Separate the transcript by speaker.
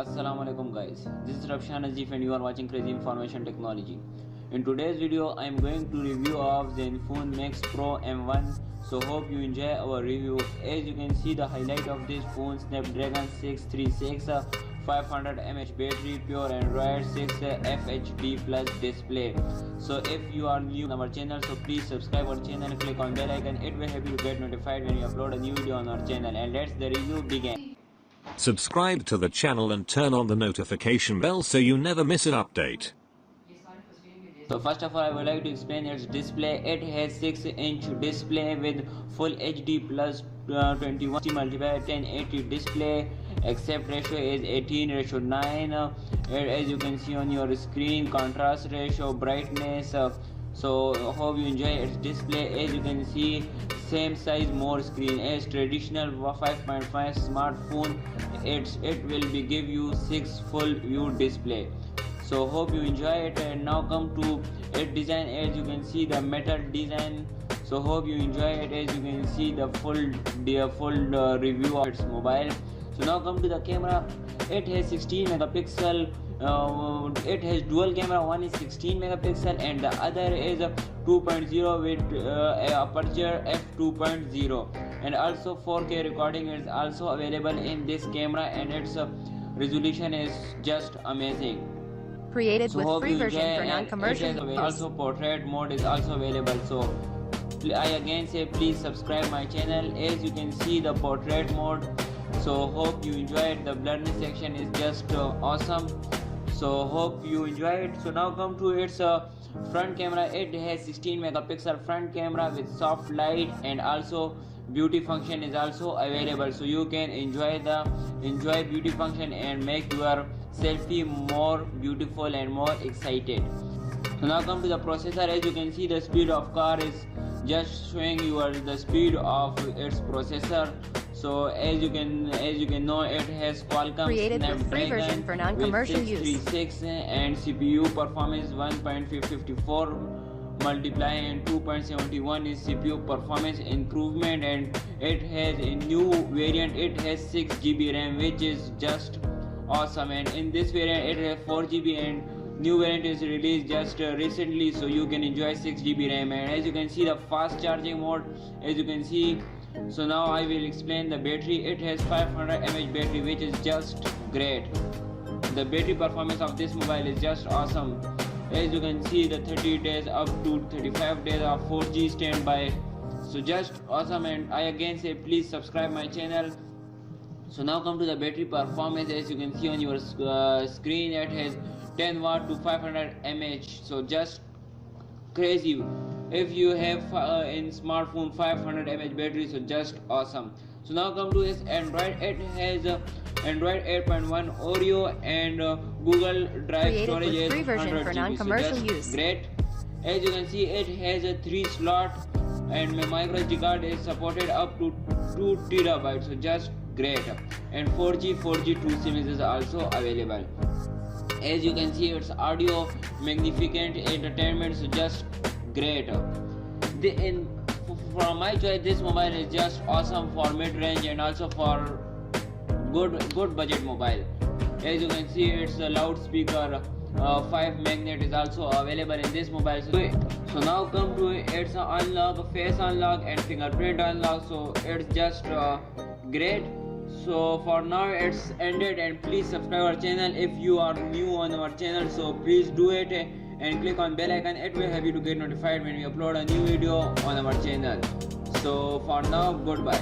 Speaker 1: Assalamualaikum guys, this is Rabshan Azif and you are watching Crazy Information Technology. In today's video I am going to review of Zenfone Max Pro M1. So hope you enjoy our review. As you can see the highlight of this phone, Snapdragon 636, 500 mAh battery, pure Android 6 FHD plus display. So if you are new on our channel, so please subscribe our channel and click on bell icon. It will help you get notified when we upload a new video on our channel. And let's the review begin.
Speaker 2: Subscribe to the channel and turn on the notification bell so you never miss an update.
Speaker 1: So first of all, I would like to explain its display. It has 6-inch display with full HD plus 21 multiplier 1080 display. Aspect ratio is 18:9. As you can see on your screen, contrast ratio, brightness. So hope you enjoy its display. As you can see, same size, more screen. As traditional 5.5 smartphone, it will be give you 6 full view display. So hope you enjoy it. And now come to its design. As you can see the metal design. So hope you enjoy it. As you can see the full review of its mobile. So now come to the camera. It has 16 megapixel. It has dual camera. One is 16 megapixel and the other is 2.0 with aperture f2.0, and also 4K recording is also available in this camera, and its resolution is just amazing.
Speaker 3: Created with free version for non-commercial use.
Speaker 1: Also portrait mode is also available. So I again say please subscribe my channel. As you can see the portrait mode. So hope you enjoy it. The blurriness section is just awesome. So hope you enjoy it. So now come to its front camera. It has 16 megapixel front camera with soft light, and also beauty function is also available. So you can enjoy beauty function and make your selfie more beautiful and more excited. So now come to the processor. As you can see, the speed of car is just showing you the speed of its processor. So as you can know, it has Qualcomm
Speaker 3: created with free version for non-commercial use.
Speaker 1: 636 and CPU performance 1.554 multiply and 2.71 is CPU performance improvement, and it has a new variant. It has 6 GB RAM, which is just awesome. And in this variant it has 4 GB, and new variant is released just recently, so you can enjoy 6 GB RAM. And as you can see the fast charging mode, as you can see. So now I will explain the battery. It has 500 mAh battery, which is just great. The battery performance of this mobile is just awesome. As you can see, the 30 days up to 35 days of 4G standby. So just awesome. And I again say please subscribe my channel. So now come to the battery performance. As you can see on your screen, it has 10 watt to 500 mAh. So just crazy. If you have in smartphone 500 mAh battery, so just awesome. So now come to its Android. It has Android 8.1 Oreo and Google Drive
Speaker 3: created
Speaker 1: storage
Speaker 3: with
Speaker 1: is
Speaker 3: free version
Speaker 1: 100
Speaker 3: for
Speaker 1: GB.
Speaker 3: non-commercial
Speaker 1: So
Speaker 3: use.
Speaker 1: Great. As you can see, it has a 3 slot and micro SD card is supported up to 2 TB. So just great. And 4G 2 SIM is also available. As you can see, it's audio magnificent entertainment, so just great. From my choice, this mobile is just awesome for mid-range and also for good budget mobile. As you can see, it's a loudspeaker 5 magnet is also available in this mobile. So now come to its unlock, face unlock and fingerprint unlock. So it's just great. So for now it's ended, and please subscribe our channel if you are new on our channel. So please do it and click on bell icon. It will help you to get notified when we upload a new video on our channel. So for now, goodbye.